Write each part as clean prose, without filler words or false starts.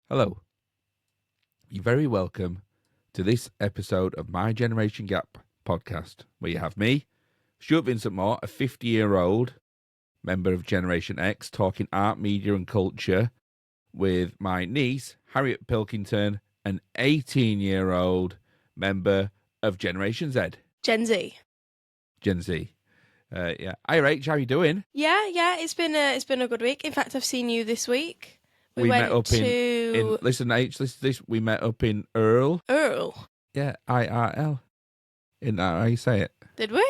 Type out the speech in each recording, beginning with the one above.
Hello. You're very welcome to this episode of My Generation Gap podcast, where you have me, Stuart Vincent Moore, a 50-year-old member of Generation X, talking art, media and culture, with my niece, Harriet Pilkington, an 18-year-old member of Generation Z. Gen Z. Gen Z. Yeah. Hi, Rach. How are you doing? Yeah. It's been a good week. In fact, I've seen you this week. We met up in listen, H. Listen to this. We met up in Earl. Yeah, IRL. Isn't that how you say it? Did we?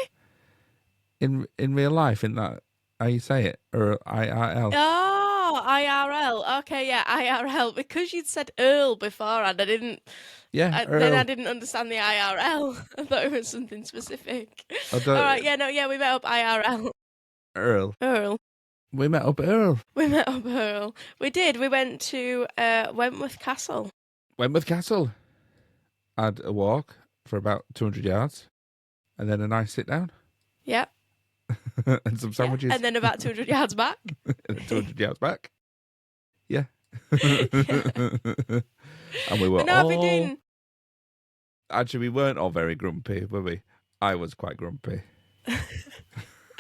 In real life, isn't that how you say it? Or IRL? Oh, IRL. Okay, yeah, IRL. Because you'd said Earl beforehand, I didn't. Yeah, Earl. Then I didn't understand the IRL. I thought it was something specific. All right, we met up IRL. Earl. We met up Earl. We did. We went to Wentworth Castle. Wentworth Castle. Had a walk for about 200 yards, and then a nice sit down. Yep. And some sandwiches. Yeah. And then about 200 yards back. And then 200 yards back. Yeah. Yeah. And we were all... Actually, we weren't all very grumpy, were we? I was quite grumpy.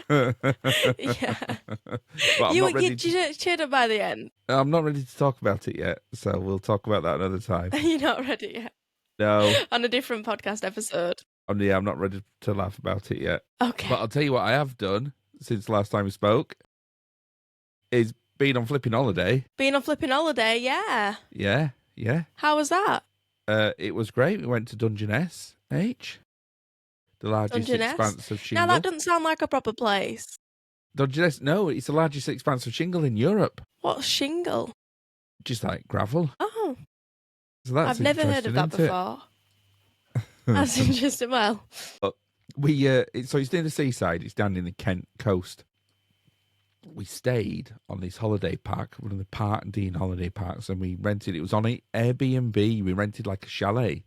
Yeah. But you cheered up by the end. I'm not ready to talk about it yet, so we'll talk about that another time. You're not ready yet? No. On a different podcast episode. Yeah, I'm not ready to laugh about it yet. Okay. But I'll tell you what I have done since last time we spoke is been on flipping holiday. Yeah. Yeah. How was that? It was great. We went to Dungeness, H. The largest expanse of shingle. Now that doesn't sound like a proper place. Dungeness, no, it's the largest expanse of shingle in Europe. What's shingle? Just like gravel. Oh. So that's I've never heard of that before. That's interesting. Well, so it's near the seaside. It's down in the Kent coast. We stayed on this holiday park, one of the Park Dean holiday parks, and we rented. It was on Airbnb. We rented like a chalet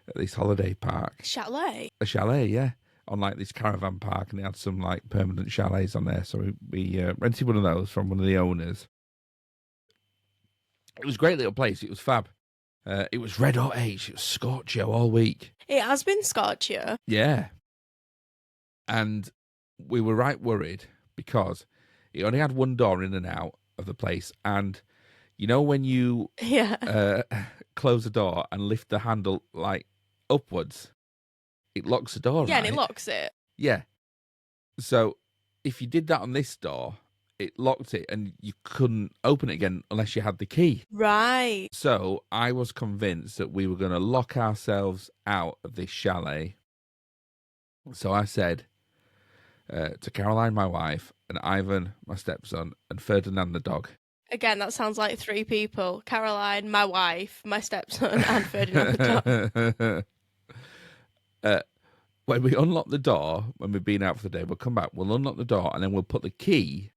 at this holiday park. Chalet? A chalet, yeah. On like this caravan park, and they had some like permanent chalets on there. So we rented one of those from one of the owners. It was a great little place. It was fab. It was red hot H. It was scorcho all week. It has been scorcho. Yeah. And we were right worried because it only had one door in and out of the place. And you know when you close the door and lift the handle like upwards, it locks the door, yeah, right? And it locks it. Yeah. So if you did that on this door, it locked it and you couldn't open it again unless you had the key. Right. So I was convinced that we were going to lock ourselves out of this chalet. So I said to Caroline, my wife, and Ivan, my stepson, and Ferdinand, the dog. Again, that sounds like three people. Caroline, my wife, my stepson, and Ferdinand, the dog. When we unlock the door, when we've been out for the day, we'll come back, we'll unlock the door, and then we'll put the key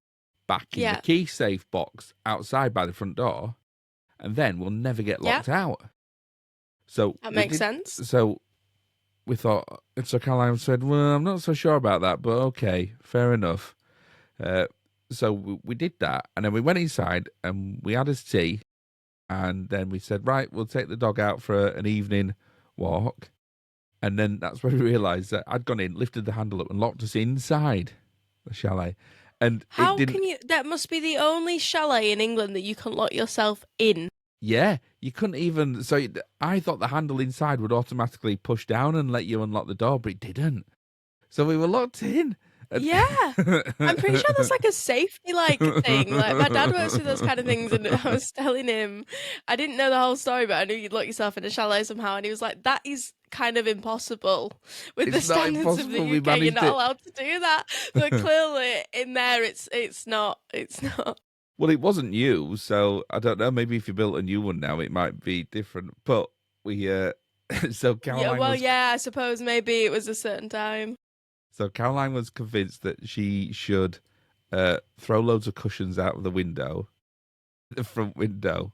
back in the key safe box outside by the front door, and then we'll never get locked out. So that makes sense. So we thought, so Caroline said, well, I'm not so sure about that, but okay, fair enough. So we did that, and then we went inside and we had us tea, and then we said, right, we'll take the dog out for an evening walk. And then that's when we realised that I'd gone in, lifted the handle up and locked us inside the chalet. And how can you? That must be the only chalet in England that you can lock yourself in. Yeah, you couldn't even. So I thought the handle inside would automatically push down and let you unlock the door, but it didn't. So we were locked in. Yeah, I'm pretty sure that's like a safety thing. Like my dad works with those kind of things, and I was telling him, I didn't know the whole story, but I knew you'd lock yourself in a chalet somehow, and he was like, "That is kind of impossible with the standards of the UK. You're not allowed to do that." But clearly, in there, it's not. Well, it wasn't you, so I don't know. Maybe if you built a new one now, it might be different. But we, so Caroline. I suppose maybe it was a certain time. So Caroline was convinced that she should throw loads of cushions out of the window, the front window,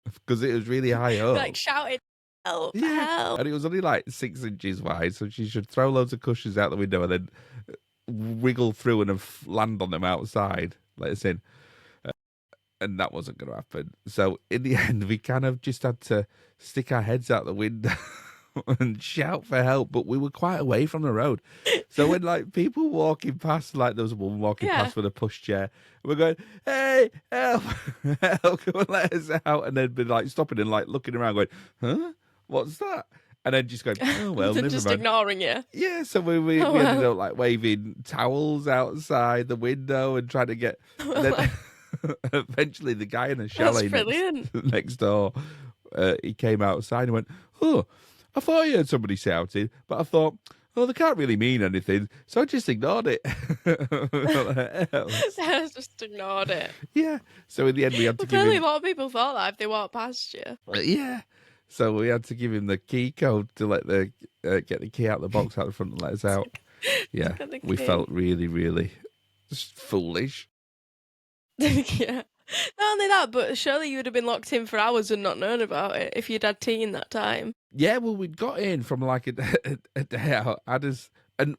because it was really high up. Like shouting, help, help. And it was only like 6 inches wide, so she should throw loads of cushions out the window and then wiggle through and land on them outside, let us in. and that wasn't going to happen. So in the end, we kind of just had to stick our heads out the window and shout for help. But we were quite away from the road, so when like people walking past, like there was a woman walking Yeah. past with a pushchair, we're going, "Hey, help, help, come and let us out!" And then been like stopping and like looking around, going, "Huh, what's that?" And then just going, "Oh well, They're never just mind." ignoring you. Yeah, so we Oh, ended well. up like waving towels outside the window and trying to get. And then eventually, the guy in the That's chalet brilliant. next door, he came outside and went, "Oh, I thought I heard somebody shouting, but I thought, oh, they can't really mean anything, so I just ignored it." Just ignored it. Yeah. So in the end, we had to Well, give clearly a him. lot of people thought that if they walked past you. Yeah. So we had to give him the key code to let the get the key out of the box out the front and let us out. Yeah, Got the we key. felt really, really foolish. Yeah. Not only that, but surely you would have been locked in for hours and not known about it if you'd had tea in that time. Yeah, well, we'd got in from like a day out. And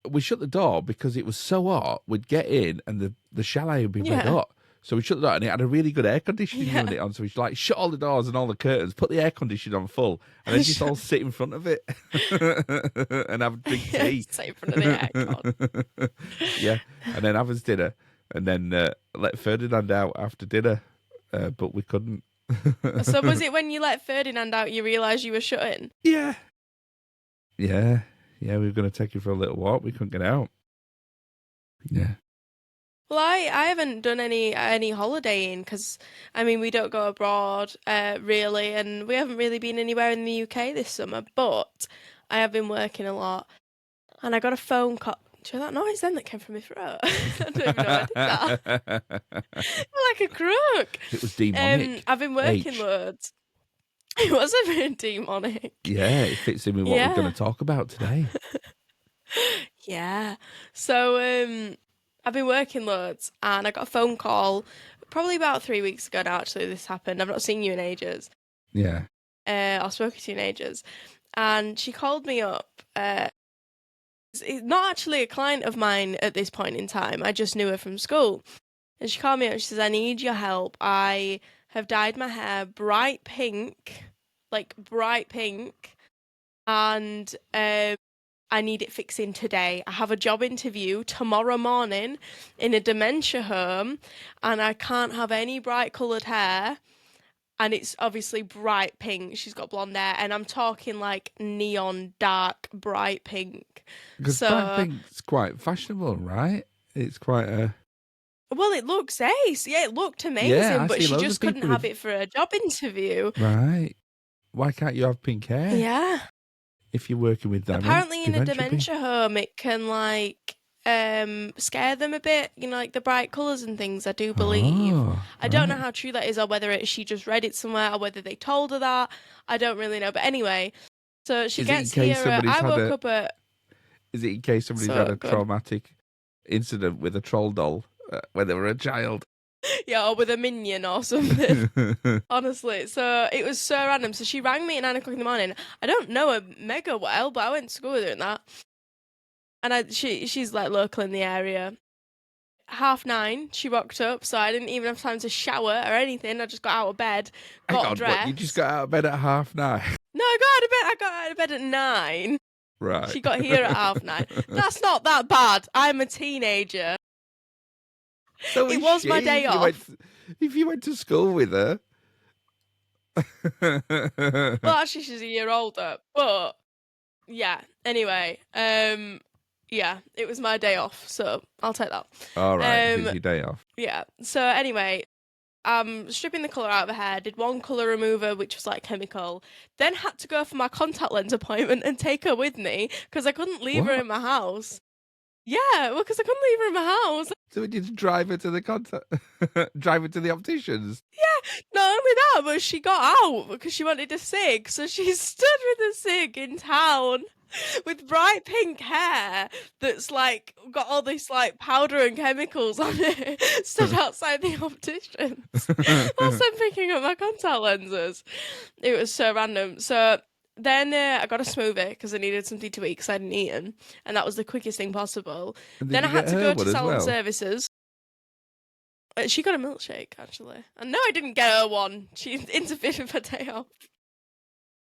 we shut the door because it was so hot. We'd get in and the chalet would be red Yeah. hot. So we shut the door and it had a really good air conditioning Yeah. unit on. So we like shut all the doors and all the curtains, put the air conditioning on full, and then just all sit in front of it and have a drink tea. Sit in front of the aircon. Yeah, and then have us dinner, and then let Ferdinand out after dinner, but we couldn't. So was it when you let Ferdinand out you realised you were shut in? Yeah. Yeah. Yeah, we were going to take you for a little walk. We couldn't get out. Yeah. Well, I haven't done any holidaying because, I mean, we don't go abroad really, and we haven't really been anywhere in the UK this summer, but I have been working a lot, and I got a phone call. Do you hear that noise then that came from my throat? I don't even know I did that. I'm like a crook. It was demonic. I've been working H. loads. It was a bit demonic. Yeah, it fits in with what we're going to talk about today. Yeah. So I've been working loads and I got a phone call probably about 3 weeks ago now, actually, this happened. I've not seen you in ages. Yeah. I've spoken to you in ages. And she called me up. It's not actually a client of mine at this point in time. I just knew her from school. And she called me up and she says, I need your help. I have dyed my hair bright pink, like bright pink. And I need it fixing today. I have a job interview tomorrow morning in a dementia home, and I can't have any bright coloured hair. And it's obviously bright pink. She's got blonde hair, and I'm talking like neon dark bright pink. Because bright pink's quite fashionable, right? It's quite a... Well, it looks ace. Yeah, it looked amazing, Yeah, but she just couldn't have it for a job interview. Right. Why can't you have pink hair? Yeah. If you're working with them. Apparently in a dementia home it can like scare them a bit, you know, like the bright colours and things, I do believe. I don't know how true that is or whether she just read it somewhere or whether they told her that. I don't really know. But anyway, so she gets here. I woke up at... Is it in case somebody's had a traumatic incident with a troll doll when they were a child? Yeah, or with a minion or something. Honestly, so it was so random. So she rang me at 9 o'clock in the morning. I don't know her mega well, but I went to school with her and that. And she's like local in the area. 9:30, she rocked up, so I didn't even have time to shower or anything. I just got out of bed, got dressed. What, you just got out of bed at 9:30? No, I got out of bed at 9. Right. She got here at 9:30. That's not that bad. I'm a teenager. So it was my day off. If you went to school with her. Well, actually, she's a year older. But yeah. Anyway, yeah, it was my day off, so I'll take that. All right, it's your day off. Yeah. So anyway, stripping the colour out of her hair, did one colour remover, which was like chemical, then had to go for my contact lens appointment and take her with me because I couldn't leave her in my house. Yeah, well, because I couldn't leave her in my house. So we did drive her to the drive her to the opticians. Yeah, not only that, but she got out because she wanted a cig, so she stood with a cig in town with bright pink hair that's like got all this like powder and chemicals on it, stood outside the opticians whilst I'm picking up my contact lenses. It was so random. So then I got a smoothie because I needed something to eat because I hadn't eaten, and that was the quickest thing possible. Then I had to go to salon services. She got a milkshake, actually. And no, I didn't get her one. She interfered with her day off.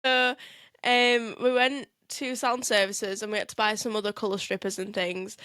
So, we went to Sound Services and we had to buy some other colour strippers and things.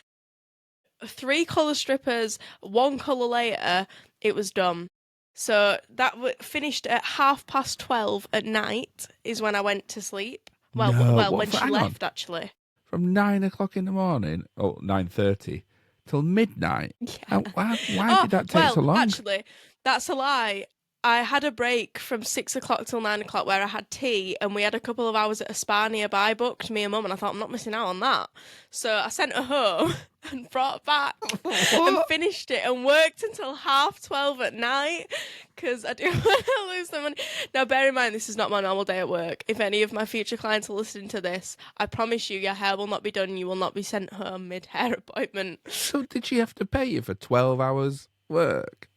3 colour strippers, 1 colour later, it was done. So that finished at 12:30 at night is when I went to sleep. Well, No, well, what when for- she hang on. left, actually. From 9 o'clock in the morning, 9:30, till midnight. Yeah. Why did that take so long? Actually, that's a lie. I had a break from 6 o'clock till 9 o'clock where I had tea, and we had a couple of hours at a spa nearby booked, me and Mum, and I thought, I'm not missing out on that. So I sent her home and brought back and finished it and worked until 12:30 at night because I didn't want to lose the money. Now, bear in mind, this is not my normal day at work. If any of my future clients are listening to this, I promise you your hair will not be done. You will not be sent home mid-hair appointment. So did she have to pay you for 12 hours work?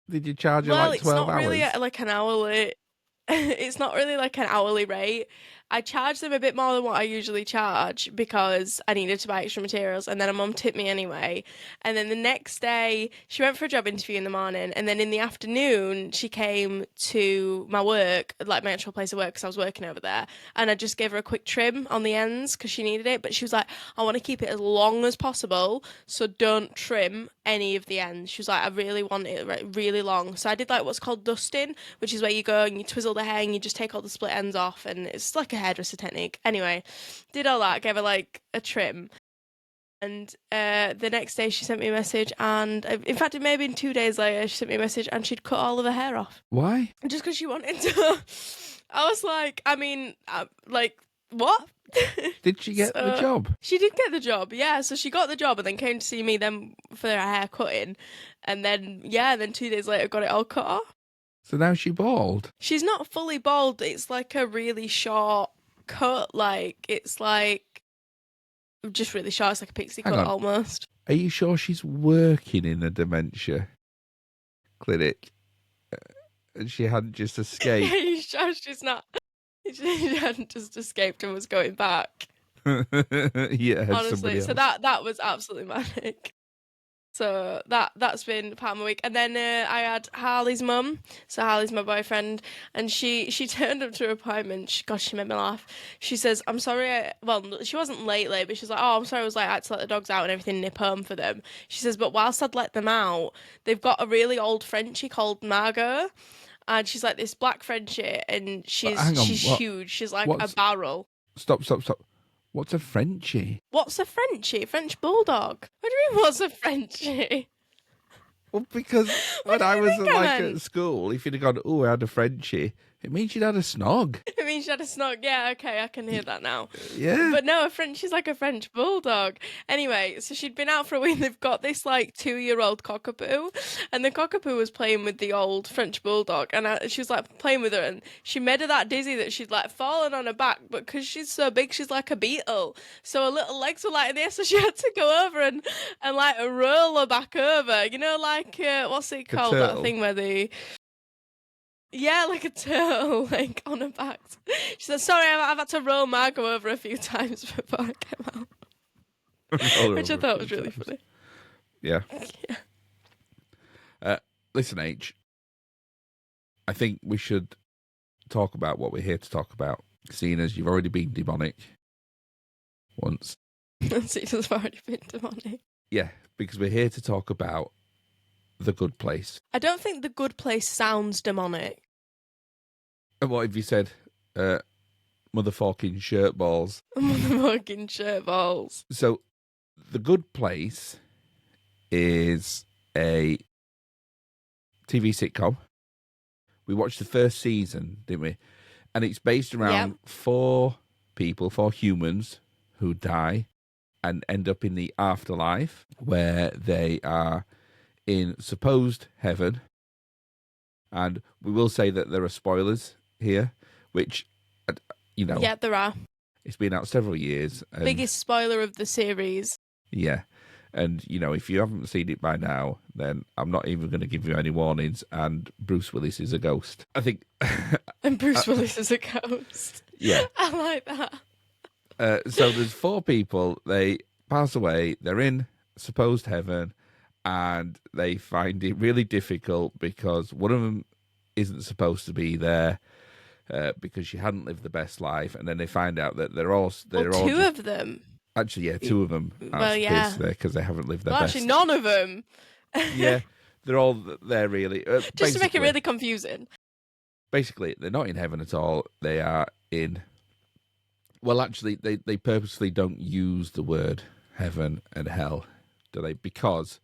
Did you charge her like 12 hours? Well, it's not really like an hourly. It's not really like an hourly rate. I charged them a bit more than what I usually charge because I needed to buy extra materials, and then her mum tipped me anyway. And then the next day, she went for a job interview in the morning, and then in the afternoon, she came to my work, like my actual place of work, because I was working over there, and I just gave her a quick trim on the ends because she needed it. But she was like, I want to keep it as long as possible, so don't trim any of the ends. She was like, I really want it really long. So I did like what's called dusting, which is where you go and you twizzle the hair and you just take all the split ends off, and it's like a hairdresser technique. Anyway, did all that, gave her like a trim, and the next day she sent me a message, and in fact it may have been 2 days later she sent me a message and she'd cut all of her hair off. Why? Just because she wanted to. I was like, I mean, like, what? Did she get the job? She did get the job, yeah. So she got the job and then came to see me then for her hair cutting, and then 2 days later got it all cut off. So now she's bald? She's not fully bald. It's like a really short cut. Like, it's like just really short. It's like a pixie cut almost. Are you sure she's working in a dementia clinic? And she hadn't just escaped? Are you sure she's not? She hadn't just escaped and was going back. Yeah, honestly. So that was absolutely manic. So that's been part of my week. And then I had Harley's mum. So Harley's my boyfriend, and she turned up to her appointment. She made me laugh. She says, I'm sorry. Well, she wasn't late, but she's like, oh, I'm sorry. I was like, I had to let the dogs out and everything, nip home for them. She says, but whilst I'd let them out, they've got a really old Frenchie called Margot. And she's like this black Frenchie, and she's huge. She's like a barrel. Stop. What's a Frenchie? What's a Frenchie? French bulldog. What do you mean, what's a Frenchie? Well, because when I was at school, if you'd have gone, oh, I had a Frenchie, it means you'd had a snog. It means you had a snog. Yeah, okay, I can hear that now. Yeah. But no, she's like a French bulldog. Anyway, so she'd been out for a week. They've got this like 2-year-old cockapoo, and the cockapoo was playing with the old French bulldog, and she was like playing with her, and she made her that dizzy that she'd like fallen on her back, but because she's so big, she's like a beetle. So her little legs were like this, so she had to go over and like roll her back over. You know, like what's it called? That thing where they. Yeah, like a turtle, like on her back. She said, sorry, I've had to roll Margot over a few times before I came out. Which I thought was really funny. Yeah. Listen, H, I think we should talk about what we're here to talk about, seeing as you've already been demonic once. Seeing as I've already been demonic. Yeah, because we're here to talk about The Good Place. I don't think The Good Place sounds demonic. And what have you said? Motherfucking shirt balls. Motherfucking shirt balls. So, The Good Place is a TV sitcom. We watched the first season, didn't we? And it's based around 4 humans who die and end up in the afterlife, where they are in supposed heaven. And we will say that there are spoilers here, which, you know. Yeah, there are. It's been out several years. And, biggest spoiler of the series. Yeah. And, you know, if you haven't seen it by now, then I'm not even going to give you any warnings. And Bruce Willis is a ghost. I think. And Bruce Willis is a ghost. Yeah. I like that. So there's 4 people. They pass away. They're in supposed heaven. and they find it really difficult because one of them isn't supposed to be there because she hadn't lived the best life, and then they find out that they're all Well, two just of them. actually two of them aren't Well, supposed yeah. to be there because they haven't lived their Well, actually, best. none of them. Yeah, they're all there really. Just to make it really confusing. Basically, they're not in heaven at all. They are in. Well, actually, they purposely don't use the word heaven and hell, do they? Because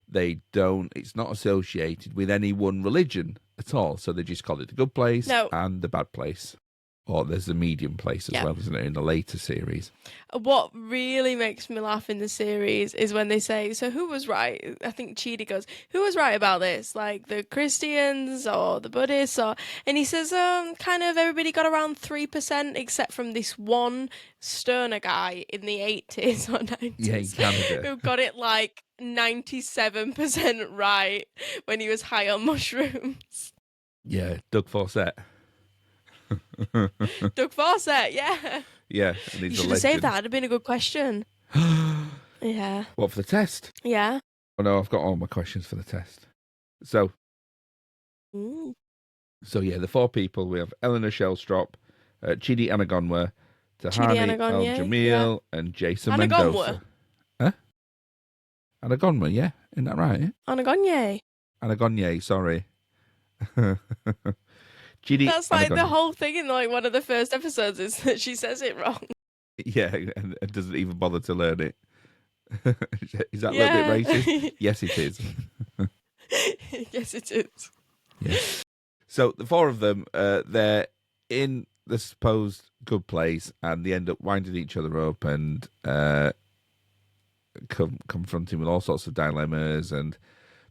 they don't. It's not associated with any one religion at all. So they just call it the good place and the bad place. Or there's a medium place as well, isn't it, in the later series? What really makes me laugh in the series is when they say, so who was right? I think Chidi goes, who was right about this? Like the Christians or the Buddhists? And he says, kind of everybody got around 3% except from this one stoner guy in the 80s or 90s. Yeah, in Canada. Who got it like 97% right when he was high on mushrooms. Yeah, Doug Fawcett. Doug Fawcett, yeah. Yeah. And you should have saved that. That'd have been a good question. Yeah. What, for the test? Yeah. Oh, no, I've got all my questions for the test. So, yeah, the four people, we have Eleanor Shellstrop, Chidi Anagonwa, Tahani Al-Jamil, and Jason Mendoza. Huh? Anagonwa, yeah? Isn't that right? Anagonye, sorry. Chidi That's like Anagonye. the whole thing in like one of the first episodes is that she says it wrong. Yeah, and doesn't even bother to learn it. Is that a little bit racist? Yes, it is. Yes, it is. Yeah. So the four of them, they're in the supposed good place, and they end up winding each other up and confronting with all sorts of dilemmas, and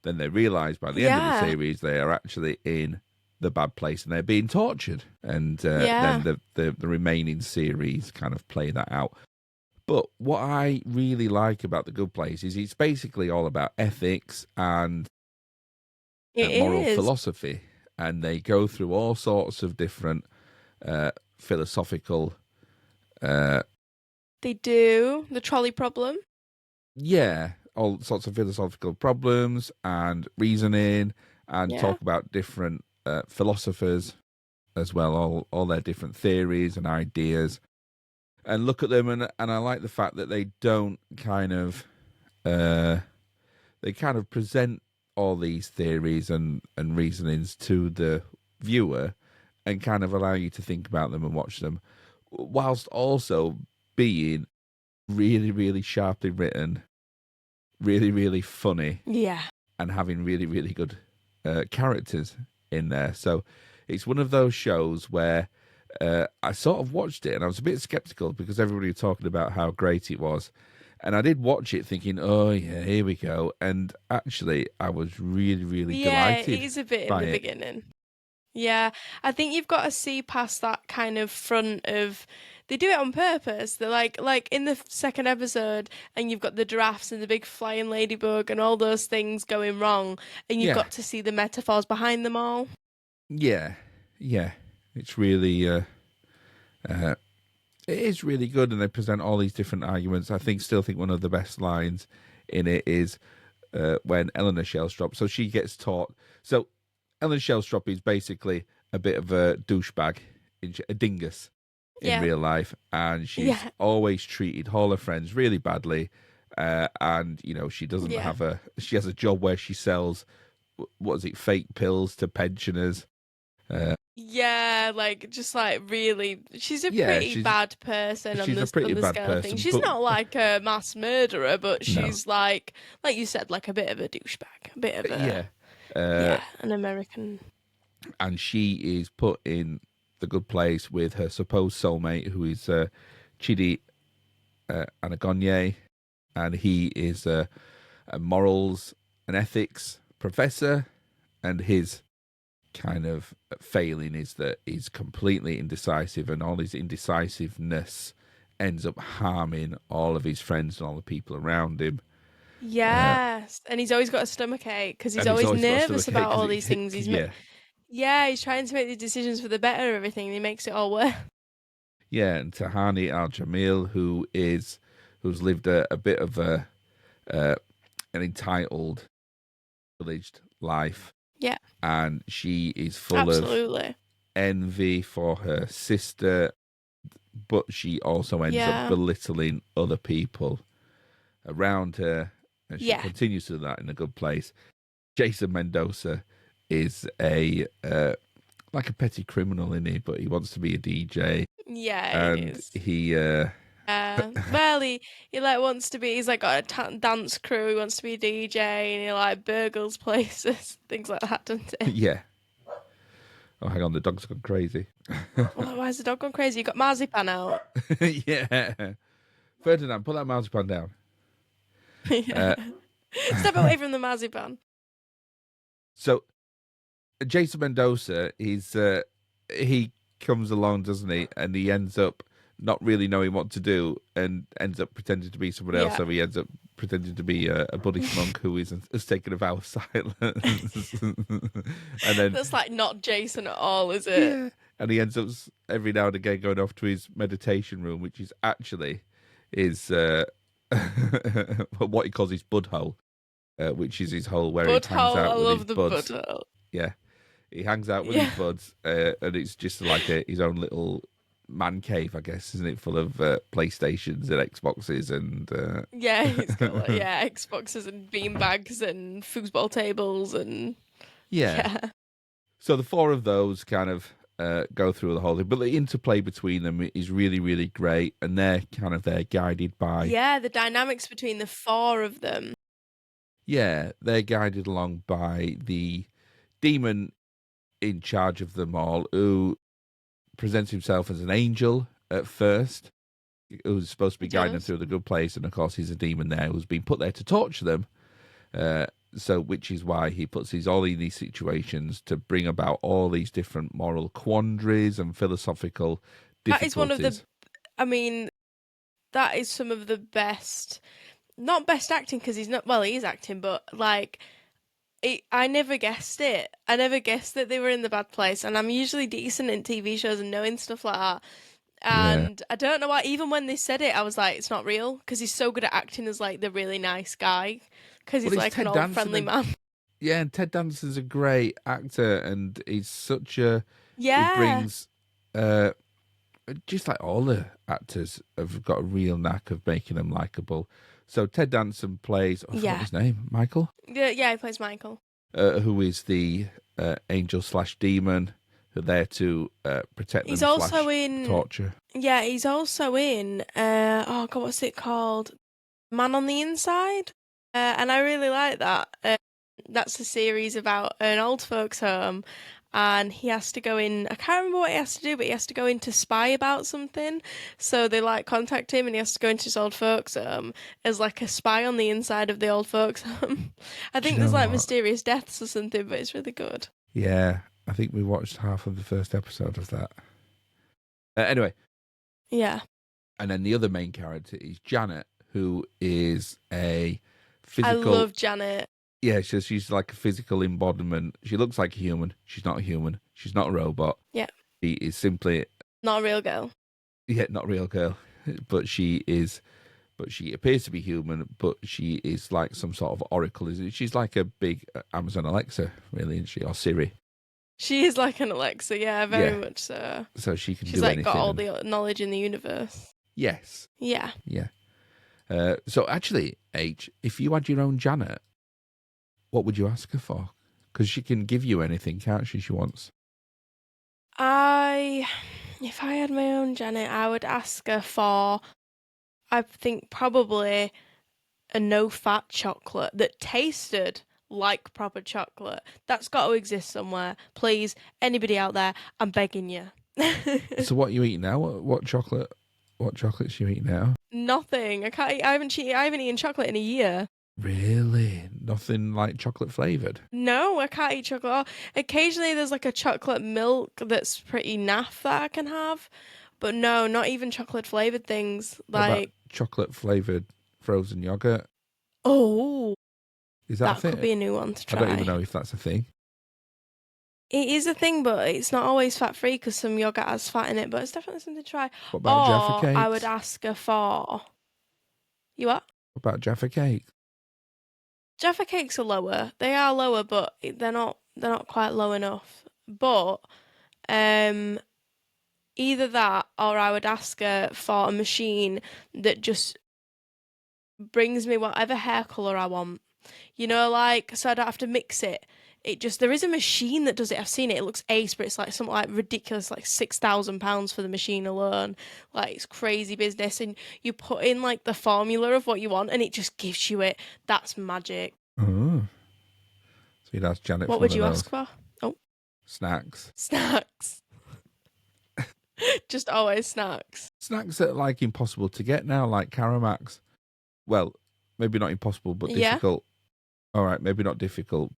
then they realise by the end of the series they are actually in the bad place and they're being tortured, and then the remaining series kind of play that out. But what I really like about The Good Place is it's basically all about ethics and moral philosophy, and they go through all sorts of different philosophical. They do the trolley problem. Yeah, all sorts of philosophical problems and reasoning, and talk about different philosophers as well, all their different theories and ideas, and look at them, and I like the fact that they don't kind of they kind of present all these theories and reasonings to the viewer and kind of allow you to think about them and watch them, whilst also being really, really sharply written, really, really funny, and having really, really good characters in there. So it's one of those shows where I sort of watched it and I was a bit skeptical because everybody was talking about how great it was. And I did watch it thinking, oh, yeah, here we go. And actually, I was really, really delighted. Yeah, it is a bit in the beginning. Yeah, I think you've got to see past that kind of front of... They do it on purpose. They're like in the second episode, and you've got the giraffes and the big flying ladybug and all those things going wrong, and you've got to see the metaphors behind them all. Yeah. It's really... it is really good, and they present all these different arguments. I still think one of the best lines in it is when Eleanor Shellstrop... So she gets taught... So Eleanor Shellstrop is basically a bit of a douchebag, a dingus in real life, and she's always treated all her friends really badly, and she doesn't have she has a job where she sells fake pills to pensioners. Really, she's a pretty bad person on the scale of things. She's not like a mass murderer, but she's like you said, like a bit of a douchebag, a bit of a an American. And she is put in the good place with her supposed soulmate, who is Chidi Anagonye, and he is a morals and ethics professor, and his kind of failing is that he's completely indecisive, and all his indecisiveness ends up harming all of his friends and all the people around him. Yes, and he's always got a stomachache because he's always nervous about all these things. He's trying to make the decisions for the better of everything, and he makes it all work. Yeah, and Tahani Al-Jamil, who's lived a bit of a an entitled, privileged life, Yeah. and she is full of Absolutely. envy for her sister, but she also ends up Yeah. belittling other people around her, and she Yeah. continues to do that in a good place. Jason Mendoza is a like a petty criminal in it, but he wants to be a DJ, Yeah, he and is. he Well, he like wants to be. He's like got a dance crew. He wants to be a DJ, and he like burgles places, things like that, doesn't he? yeah. Oh, hang on, the dog's gone crazy. Why is the dog gone crazy? You got marzipan out. Yeah, Ferdinand, put that marzipan down. Yeah. Uh, Step away from the marzipan. so Jason Mendoza, he comes along, doesn't he? And he ends up not really knowing what to do, and ends up pretending to be someone else. Yeah. So he ends up pretending to be a Buddhist monk who has taken a vow of silence, and then That's like not Jason at all, is it? yeah, and he ends up every now and again going off to his meditation room, which is actually is what he calls his bud hole, which is his hole where Bud he hangs hole. I out with his love the buds. bud hole. Yeah, he hangs out with Yeah. his buds, and it's just like his own little man cave, I guess, isn't it? Full of PlayStations and Xboxes and Yeah, he's got like Xboxes and beanbags and foosball tables and yeah. yeah. So the four of those kind of go through the whole thing, but the interplay between them is really, really great, and they're guided by Yeah, the dynamics between the four of them. yeah, they're guided along by the demon in charge of them all, who presents himself as an angel at first, who's supposed to be He guiding them does. through the good place, and of course he's a demon there who's been put there to torture them. So, which is why he puts these all in these situations to bring about all these different moral quandaries and philosophical That difficulties. is one of the. I mean, that is some of the best. Not best acting because he's not. Well, he is acting, but like. I never guessed it. I never guessed that they were in the bad place, and I'm usually decent in TV shows and knowing stuff like that. Yeah. And I don't know why. Even when they said it, I was like, "It's not real," because he's so good at acting as like the really nice guy, because Well, he's it's like an Ted old Danson, friendly man. yeah, and Ted Danson's a great actor, and he's such a he Yeah, brings just like all the actors have got a real knack of making them likable. So Ted Danson plays, I forgot yeah, his name, Michael, yeah. He plays Michael. who is the angel slash demon, who are there to protect He's them also slash in. torture. Yeah, he's also in. Oh God, what's it called? Man on the Inside. And I really like that. That's a series about an old folks' home, and he has to go in. I can't remember what he has to do, but he has to go in to spy about something. So they like contact him, and he has to go into his old folks' home as like a spy on the inside of the old folks' home. I Do you think know there's like what? mysterious deaths or something, but it's really good. Yeah, I think we watched half of the first episode of that. Anyway, Yeah, and then the other main character is Janet, who is a I physical. love Janet. Yeah, she's like a physical embodiment. She looks like a human. She's not a human. She's not a robot. Yeah, She is simply, not a real girl. yeah, not a real girl, but she is. But she appears to be human. But she is like some sort of oracle. She's like a big Amazon Alexa, really, isn't she? Or Siri. She is like an Alexa, yeah, very Yeah. much so. So she can She's do like anything. got all and- the knowledge in the universe. Yes. Yeah. Yeah. So actually, H, if you had your own Janet, what would you ask her for? Because she can give you anything, can't she? She wants. If I had my own Janet, I would ask her for, I think probably a no-fat chocolate that tasted like proper chocolate. That's got to exist somewhere. Please, anybody out there, I'm begging you. So what are you eating now? What chocolate? What chocolates you eating now? Nothing. I can't. I haven't eaten chocolate in a year. Really? Nothing like chocolate flavored? No, I can't eat chocolate. Occasionally, there's like a chocolate milk that's pretty naff that I can have, but no, not even chocolate flavored things. What about Like, chocolate flavored frozen yogurt? oh, Is that that a thing? could be a new one to I try. don't even know if that's a thing. It is a thing, but it's not always fat free because some yogurt has fat in it. But it's definitely something to try. What about Jaffa Or cakes? I would ask her for. You what? What about Jaffa cake? Jaffa cakes are lower. They are lower, but they're not. They're not quite low enough. But um, either that, or I would ask her for a machine that just brings me whatever hair color I want. You know, like, so I don't have to mix it. There is a machine that does it. I've seen it. It looks ace, but it's like something like ridiculous, like £6,000 for the machine alone. Like, it's crazy business. And you put in like the formula of what you want, and it just gives you it. That's magic. Oh. So you'd ask Janet What for would one you of ask those. for? Oh, Snacks. snacks. Just always snacks. Snacks that are like impossible to get now, like Caramax. Well, maybe not impossible, but Yeah. difficult. All right, maybe not difficult.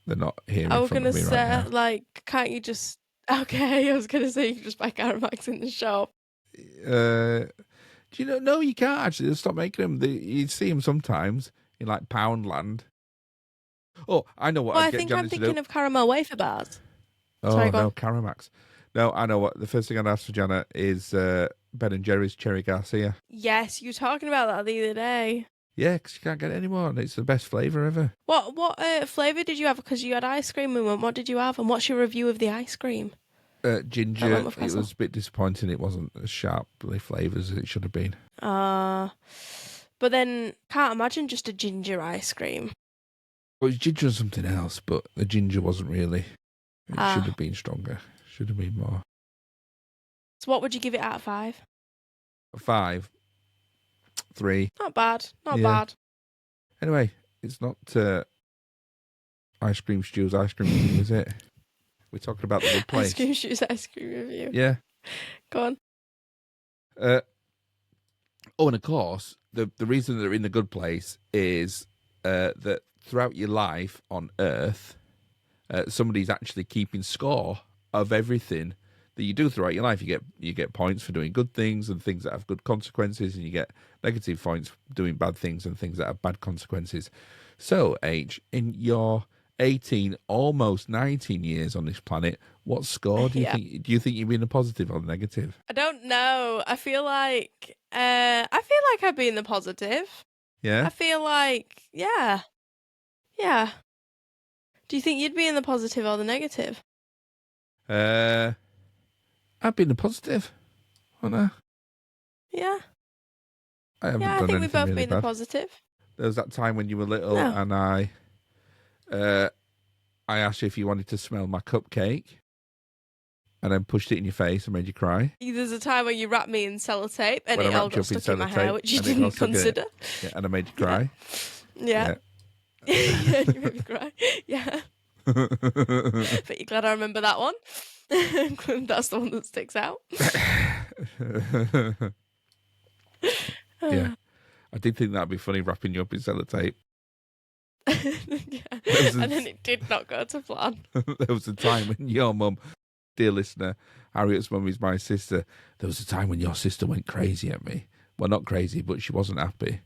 They're not here I in was front gonna of me say, right now. like, can't you just? Okay, I was gonna say you can just buy Caramax in the shop. Do you know? No, you can't actually. They'll stop making them. You see them sometimes in like Poundland. Oh, I know what Well, I'd I get think Janet I'm to do. thinking of caramel wafer bars. Oh, Sorry, go no, on. Caramax. No, I know what. The first thing I'd ask for Janet is Ben and Jerry's Cherry Garcia. Yes, you were talking about that the other day. Yeah, because you can't get it anymore, and it's the best flavour ever. What flavour did you have? Because you had ice cream and what did you have? And what's your review of the ice cream? Ginger, Wentworth it Castle. was a bit disappointing. It wasn't as sharply flavoured as it should have been. But then can't imagine just a ginger ice cream. Well, it was ginger and something else, but the ginger wasn't really. It Ah. should have been stronger. Should have been more. So what would you give it out of 5? 5, 3. Not bad. Not Yeah. bad. Anyway, it's not Ice Cream Stew's ice cream review, is it? We're talking about the good place. Ice cream shoes, ice cream review. Yeah. Go on. And of course, the reason they're in the good place is that throughout your life on Earth, somebody's actually keeping score of everything that you do throughout your life. You get points for doing good things and things that have good consequences, and you get negative points for doing bad things and things that have bad consequences. So, H, in your 18, almost 19 years on this planet, what score do you think? Do you think you've been a positive or negative? I don't know. I feel like I'd be in the positive. Yeah. I feel like yeah. Do you think you'd be in the positive or the negative? I've been a positive, haven't I? Yeah. I haven't Yeah, I done think anything we've both really been the bad. positive. There was that time when you were little, No. and I asked you if you wanted to smell my cupcake, and then pushed it in your face and made you cry. There's a time when you wrapped me in sellotape and When I it all wrapped you got up in stuck in my sellotape, hair, which you and it didn't got stuck in it. consider. Yeah, and I made you cry. Yeah. Yeah, you made me cry. Yeah. But you're glad I remember that one. That's the one that sticks out. Yeah. I did think that'd be funny, wrapping you up in sellotape. Yeah. And then it did not go to plan. There was a time when your mum, dear listener, Harriet's mum is my sister. There was a time when your sister went crazy at me. Well, not crazy, but she wasn't happy.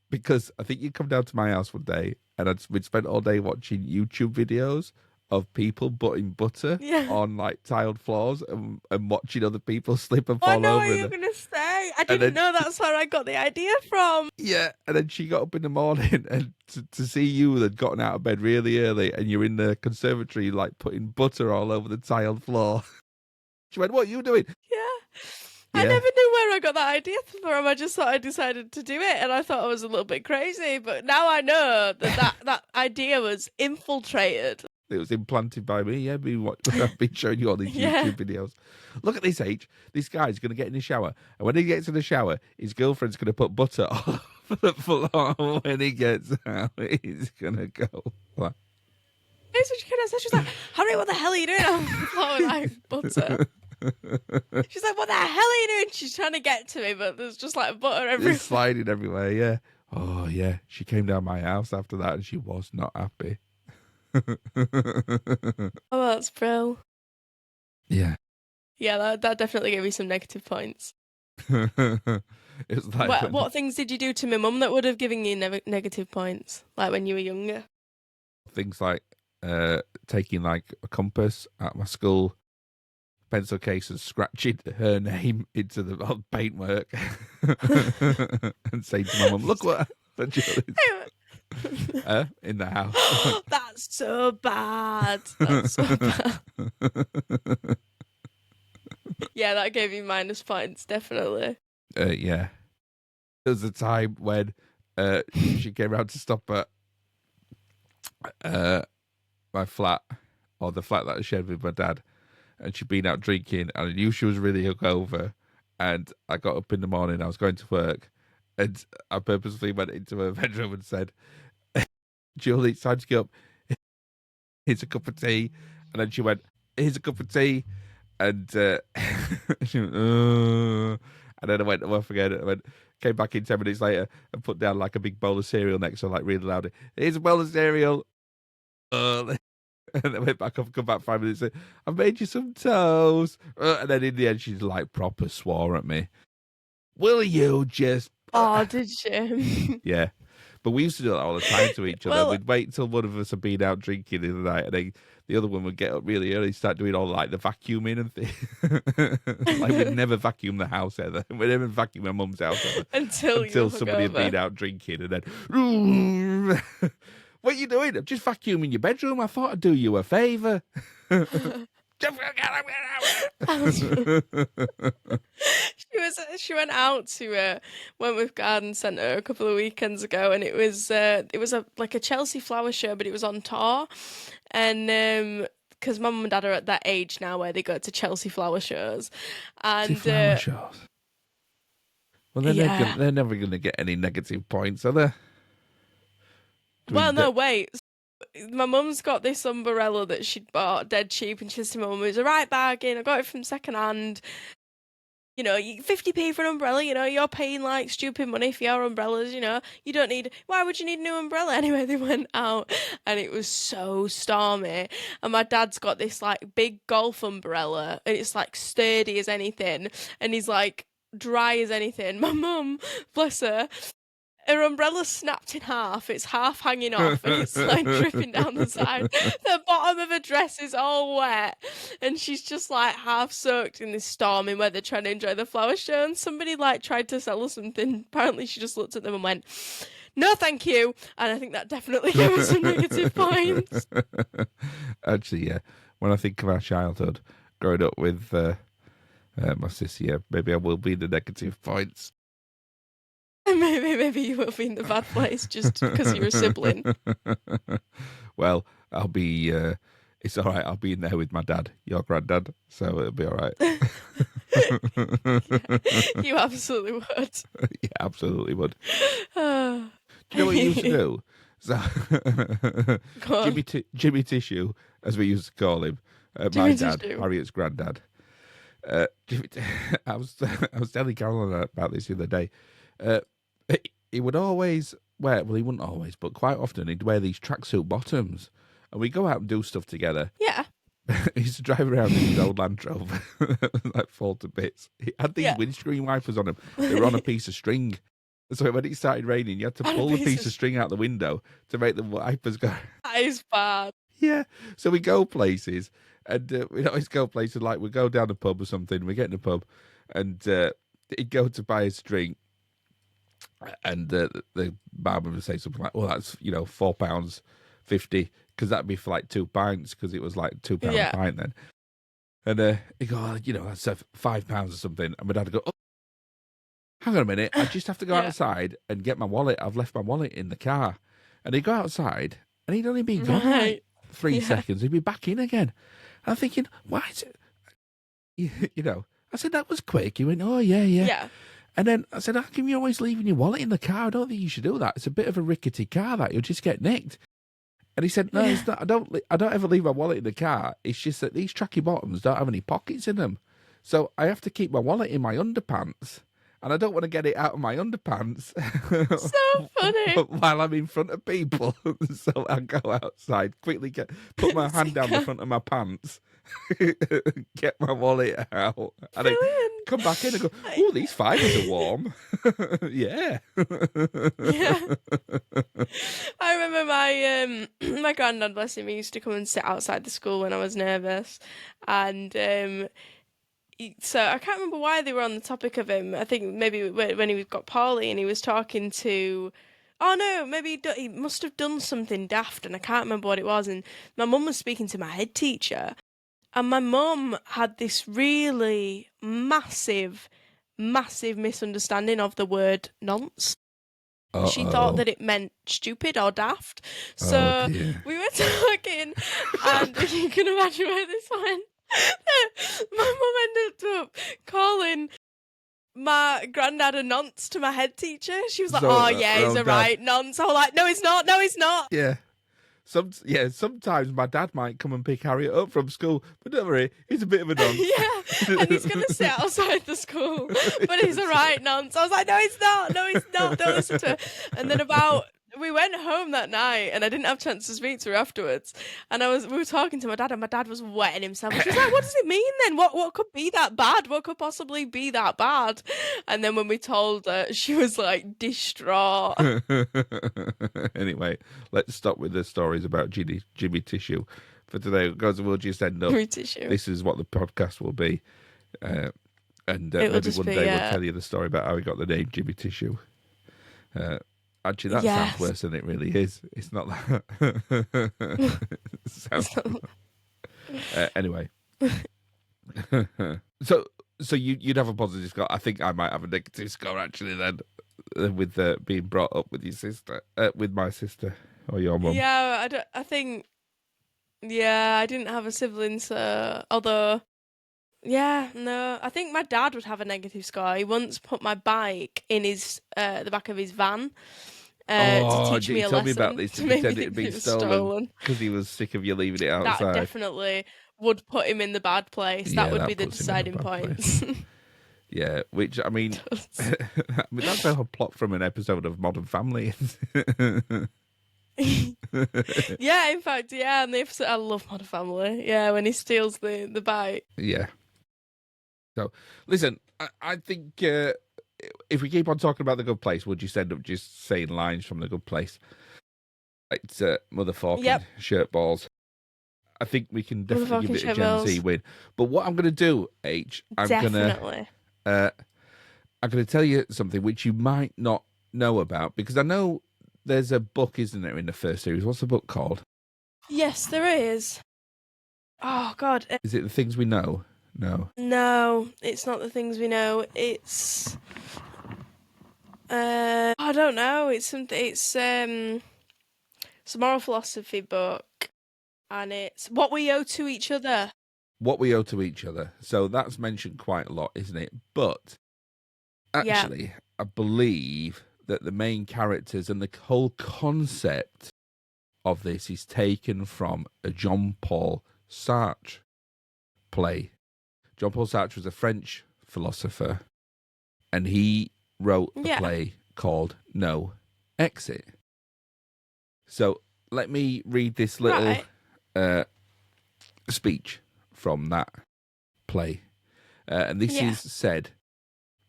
Because I think you come down to my house one day, and we'd spent all day watching YouTube videos of people putting butter on like tiled floors and watching other people slip and fall I know over. what you're going to say. I didn't know that's where I got the idea from. Yeah, and then she got up in the morning and to see you had gotten out of bed really early, and you're in the conservatory like putting butter all over the tiled floor. She went, "What are you doing?" Yeah. I never knew where I got that idea from. I just thought I decided to do it, and I thought I was a little bit crazy. But now I know that idea was infiltrated. It was implanted by me. Yeah, I've been showing you all these YouTube videos. Look at this, H. This guy's going to get in the shower, and when he gets in the shower, his girlfriend's going to put butter all over the floor. When he gets out, he's going to go. Like, That's what she kind of said. She's like, "Harry, what the hell are you doing on the floor with like butter?" She's like, "What the hell are you doing?" She's trying to get to me, but there's just like butter everywhere. It's sliding everywhere, yeah. Oh, yeah. She came down my house after that, and she was not happy. Oh, that's bro. Yeah. Yeah, that definitely gave me some negative points. It was like what things did you do to my mum that would have given you negative points, like when you were younger? Things like taking like a compass at my school pencil case and scratching her name into the paintwork and saying to my mum, "Look what happened." In the house. That's so bad. That's so bad. Yeah, that gave you minus points, definitely. Yeah. There was a time when she came round to stop at my flat, or the flat that I shared with my dad, and she'd been out drinking, and I knew she was really hungover. And I got up in the morning, I was going to work, and I purposely went into her bedroom and said, Julie, it's time to get up. Here's a cup of tea. And then she went, here's a cup of tea. And she went, and then I went off again. I went, came back in 10 minutes later and put down like a big bowl of cereal next to her, like really loud. Here's a bowl of cereal. And then went back up, come back 5 minutes later. I've made you some toast. And then in the end, she's like proper swore at me. Will you just. Oh, did she? Yeah. But we used to do that all the time to each other. Well, We'd wait till one of us had been out drinking in the night, and then the other one would get up really early, start doing all like the vacuuming and things. Like we'd never vacuum the house ever. We'd never vacuum my mum's house ever until somebody had been out drinking, and then, what are you doing? I'm just vacuuming your bedroom. I thought I'd do you a favour. She went out to went with garden centre a couple of weekends ago, and it was a like a Chelsea flower show, but it was on tour, and because my mum and dad are at that age now where they go to Chelsea flower shows, and flower shows. Well, they're never going to get any negative points, are they? Well, no, wait. My mum's got this umbrella that she'd bought dead cheap, and she says to my mum, it was a right bargain. I got it from second hand. You know, 50p for an umbrella, you know, you're paying like stupid money for your umbrellas, you know, you don't need, why would you need a new umbrella? Anyway, they went out and it was so stormy. And my dad's got this like big golf umbrella and it's like sturdy as anything. And he's like dry as anything. My mum, bless her, her umbrella snapped in half. It's half hanging off and it's like dripping down the side. The bottom of her dress is all wet. And she's just like half soaked in this stormy weather trying to enjoy the flower show. And somebody like tried to sell her something. Apparently she just looked at them and went, no, thank you. And I think that definitely gave us some negative points. Actually, yeah. When I think of our childhood, growing up with my sister, yeah, maybe I will be the negative points. Maybe you will be in the bad place just because you're a sibling. Well, I'll be. It's all right. I'll be in there with my dad, your granddad, so it'll be all right. Yeah, you absolutely would. Yeah, absolutely would. Do you know what you used to do? So, Jimmy Tissue, as we used to call him, my dad, Harriet's granddad. I was telling Caroline about this the other day. He would always wear, well, he wouldn't always, but quite often he'd wear these tracksuit bottoms, and we'd go out and do stuff together. Yeah. He used to drive around in his old Land Rover, like fall to bits. He had these windscreen wipers on him. They were on a piece of string. So when it started raining, you had to pull the piece of string out the window to make the wipers go. That is bad. Yeah. So we go places, and we'd always go places like we'd go down the pub or something. We get in the pub, and he'd go to buy us a drink. And the barman would say something like, "Well, that's £4.50 because that'd be for like 2 pints because it was like £2 a pint then." And he'd go, "Oh, that's £5 or something." And my dad would go, "Oh, hang on a minute, I just have to go outside and get my wallet. I've left my wallet in the car." And he'd go outside, and he'd only be gone like 3 seconds. He'd be back in again. I'm thinking, why is it? I said that was quick. He went, "Oh yeah." And then I said, "How come you're always leaving your wallet in the car? I don't think you should do that. It's a bit of a rickety car that you'll just get nicked." And he said, "No, it's not. I don't ever leave my wallet in the car. It's just that these tracky bottoms don't have any pockets in them, so I have to keep my wallet in my underpants, and I don't want to get it out of my underpants." So funny. While I'm in front of people, so I go outside quickly, put my hand down the front of my pants, get my wallet out, and I come back in and go, "Oh, these fibers are warm." Yeah. I remember my my granddad, bless him, he used to come and sit outside the school when I was nervous, and so I can't remember why they were on the topic of him. I think maybe when he got poorly and he was talking to Oh no, maybe he must have done something daft, and I can't remember what it was. And my mum was speaking to my head teacher, and my mum had this really massive, massive misunderstanding of the word nonce. She thought Uh-oh. that it meant stupid or daft. Oh, So dear. we were talking, and you can imagine where this went. My mum ended up calling my granddad a nonce to my head teacher. She was like, So, "Oh yeah, he's a Dad. right nonce." I was like, "No, he's not. No, he's not." Yeah. Sometimes my dad might come and pick Harriet up from school, but don't worry, he's a bit of a nonce. Yeah, and he's gonna sit outside the school, but he's a right nonce. I was like, "No, he's not. No, he's not. Don't listen to her." And then we went home that night, and I didn't have a chance to speak to her afterwards. And we were talking to my dad, and my dad was wetting himself. She was like, "What does it mean then? What could be that bad? What could possibly be that bad?" And then when we told her, she was like distraught. Anyway, let's stop with the stories about Jimmy Tissue for today, because we'll just end up. Tissue. This is what the podcast will be, and maybe one day we'll tell you the story about how he got the name Jimmy Tissue. Actually, that sounds worse than it really is. It's not that. Anyway, so you'd have a positive score. I think I might have a negative score actually then, with being brought up with your sister, with my sister or your mum. Yeah, I think. Yeah, I didn't have a sibling, so although. Yeah, no, I think my dad would have a negative score. He once put my bike in the back of his van to teach me a lesson. Told me about this. To He make said me it had think been was stolen because he was sick of you leaving it outside. That definitely would put him in the bad place. Yeah, that would that be the puts him in the deciding bad point. Yeah, which I mean, that's a plot from an episode of Modern Family. Yeah, in fact, yeah, and the episode, I love Modern Family. Yeah, when he steals the bike. Yeah. So, listen, I think if we keep on talking about The Good Place, we'll just end up just saying lines from The Good Place. It's motherfucking shirt balls. I think we can definitely give it a Gen Z win. But what I'm going to do, I'm going to tell you something which you might not know about, because I know there's a book, isn't there, in the first series? What's the book called? Yes, there is. Oh, God. Is it The Things We Know? No. No, it's not The Things We Know. It's... I don't know. It's a moral philosophy book. And it's What We Owe to Each Other. What We Owe to Each Other. So that's mentioned quite a lot, isn't it? But actually, I believe that the main characters and the whole concept of this is taken from a Jean-Paul Sartre play. Jean-Paul Sartre was a French philosopher, and he wrote a play called No Exit. So let me read this little speech from that play. And this is said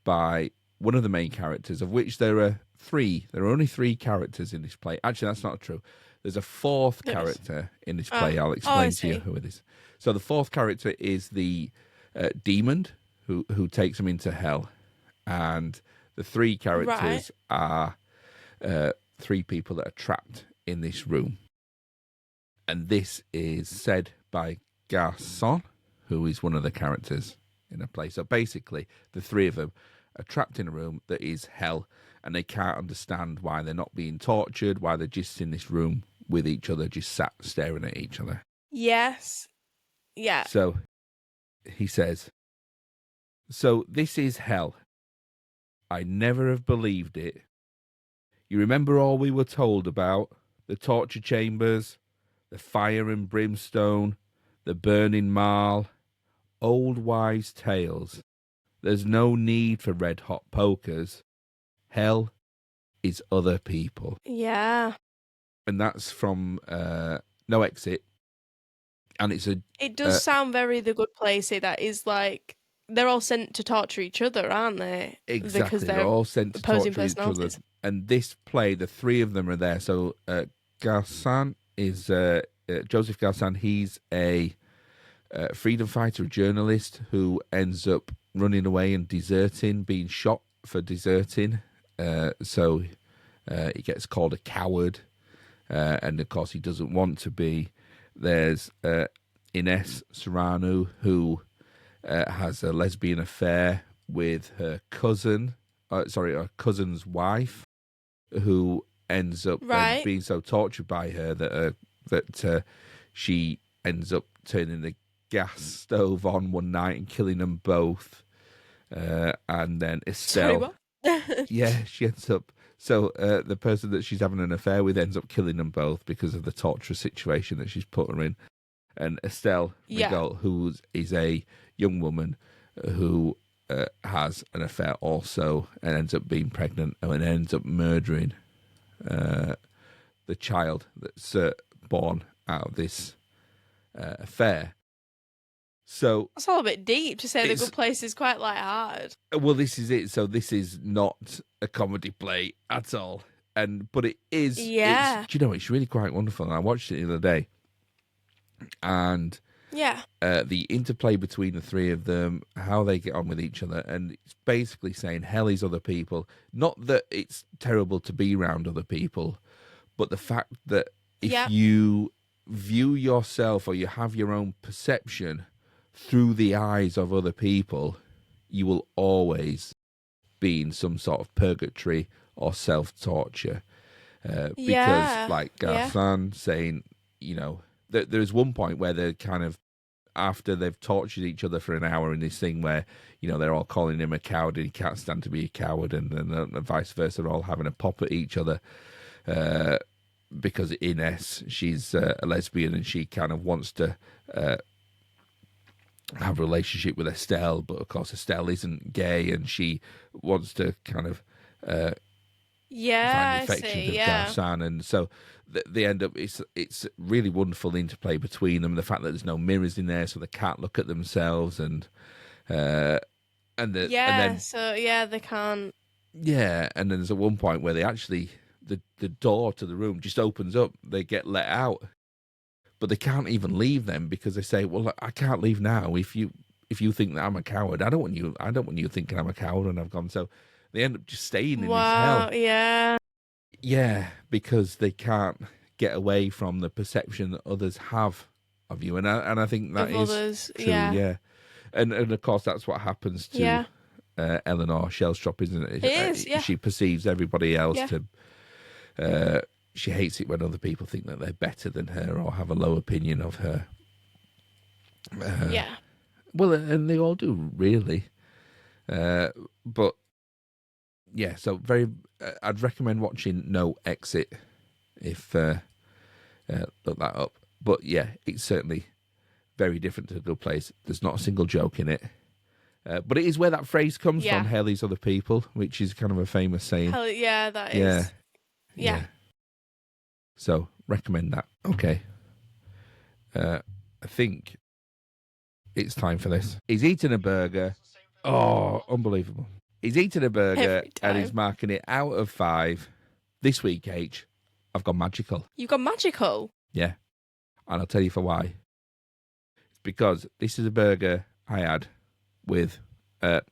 by one of the main characters, of which there are three. There are only three characters in this play. Actually, that's not true. There's a fourth character in this play. I'll explain to you who it is. So the fourth character is the demon who takes him into hell. And the three characters are three people that are trapped in this room. And this is said by Garçon, who is one of the characters in the play. So basically, the three of them are trapped in a room that is hell, and they can't understand why they're not being tortured, why they're just in this room with each other, just sat staring at each other. Yes. Yeah. So he says, "So this is hell. I never have believed it. You remember all we were told about? The torture chambers, the fire and brimstone, the burning marl, old wives' tales. There's no need for red-hot pokers. Hell is other people." Yeah. And that's from No Exit. And it does sound very The Good Place. That is like they're all sent to torture each other, aren't they? Exactly, they're all sent to torture each other. And this play, the three of them are there. So Garçon is Joseph Garçon. He's a freedom fighter, a journalist who ends up running away and deserting, being shot for deserting. So He gets called a coward, and of course he doesn't want to be. There's Ines Serrano, who has a lesbian affair with her cousin, her cousin's wife, who ends up then Right. being so tortured by her that she ends up turning the gas stove on one night and killing them both. And then Sorry, Estelle, what? yeah, she ends up. So the person that she's having an affair with ends up killing them both because of the torturous situation that she's put her in. And Estelle Yeah. Miguel, who is a young woman who has an affair also and ends up being pregnant and ends up murdering the child that's born out of this affair. So That's all a bit deep to say The Good Place is quite light-hearted. well, this is it. So this is not a comedy play at all, but it is. Yeah. It's really quite wonderful. And I watched it the other day, and yeah, the interplay between the three of them, how they get on with each other, and it's basically saying hell is other people. Not that it's terrible to be around other people, but the fact that if you view yourself or you have your own perception through the eyes of other people, you will always be in some sort of purgatory or self-torture. Because, like Garsan saying, there's one point where they're kind of, after they've tortured each other for an hour in this thing where, they're all calling him a coward and he can't stand to be a coward, and vice versa, they're all having a pop at each other. Because Ines, she's a lesbian and she kind of wants to have a relationship with Estelle, but of course Estelle isn't gay and she wants to kind of find the affection of Garsan, and so they end up. It's really wonderful interplay between them. The fact that there's no mirrors in there, so they can't look at themselves, and then they can't. Yeah, and then there's at one point where they actually the door to the room just opens up. They get let out. But they can't even leave them because they say, "Well, I can't leave now. If you think that I'm a coward, I don't want you thinking I'm a coward." And I've gone. So they end up just staying in this hell. Yeah, because they can't get away from the perception that others have of you, and I think that is others, true. Yeah, and of course that's what happens to Eleanor Shellstrop, isn't it? It is. Yeah. She perceives everybody else to. She hates it when other people think that they're better than her or have a low opinion of her. Well, and they all do, really. But, yeah, so I'd recommend watching No Exit if look that up. But, yeah, it's certainly very different to The Good Place. There's not a single joke in it. But it is where that phrase comes from, hell is other people, which is kind of a famous saying. Hell, yeah, that is. Yeah. So, recommend that. Okay. I think it's time for this. He's eating a burger. Oh, unbelievable. He's eating a burger and he's marking it out of 5. This week, H, I've gone magical. You've gone magical? Yeah. And I'll tell you for why. It's because this is a burger I had with a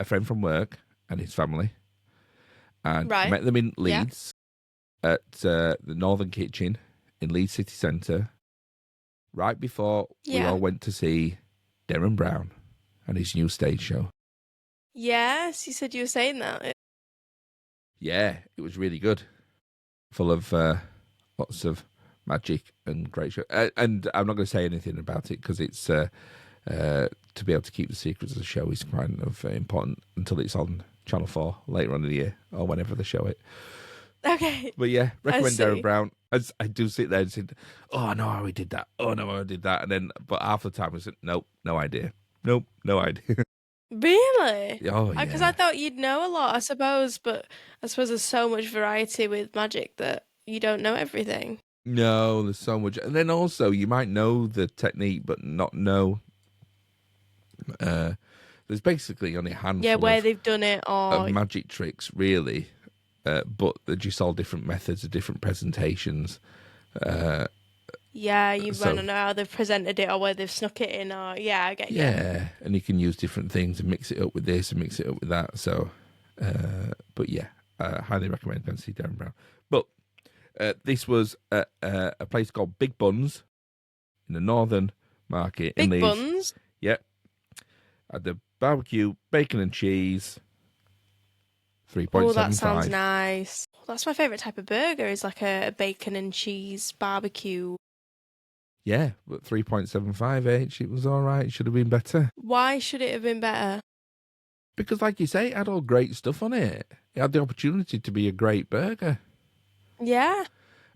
friend from work and his family. And I met them in Leeds. At the Northern Kitchen in Leeds City Centre, right before we all went to see Derren Brown and his new stage show. Yes, you said you were saying that. Yeah, it was really good. Full of lots of magic and great show. And I'm not going to say anything about it because it's to be able to keep the secrets of the show is kind of important until it's on Channel 4 later on in the year or whenever they show it. Okay. But yeah, recommend Derren Brown. As I do sit there and say, "Oh, I know how he did that. Oh, no, I did that." And then, but half the time I said, "Nope, no idea. Nope, no idea." Really? Oh, yeah. Because I thought you'd know a lot, I suppose. But I suppose there's so much variety with magic that you don't know everything. No, there's so much. And then also, you might know the technique, but not know. There's basically only a handful where they've done it or of magic tricks, really. But they're just all different methods of different presentations. You want to know how they've presented it or where they've snuck it in or, I get you. Yeah, and you can use different things and mix it up with this and mix it up with that. So, but yeah, Highly recommend going to see Darren Brown. But this was a place called Big Buns in the Northern Market in Big Leeds. Buns. Yep. Had the barbecue, bacon and cheese, 3.75. Oh, that sounds nice. That's my favourite type of burger, is like a bacon and cheese barbecue. Yeah, but 3.75 It was all right. Should have been better. Why should it have been better? Because, like you say, it had all great stuff on it. It had the opportunity to be a great burger. Yeah.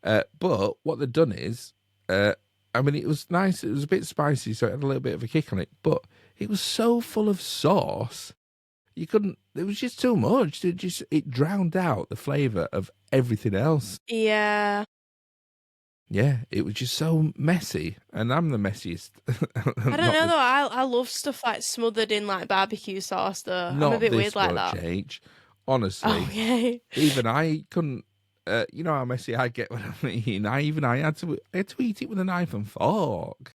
But what they've done is, I mean, it was nice. It was a bit spicy, so it had a little bit of a kick on it. But it was so full of sauce, you couldn't. It was just too much. It drowned out the flavour of everything else. Yeah. Yeah, it was just so messy, and I'm the messiest. I don't know though. I love stuff like smothered in like barbecue sauce though. I'm a bit weird like that. H. Honestly, Okay. even I couldn't. You know how messy I get when I'm eating. I had to eat it with a knife and fork.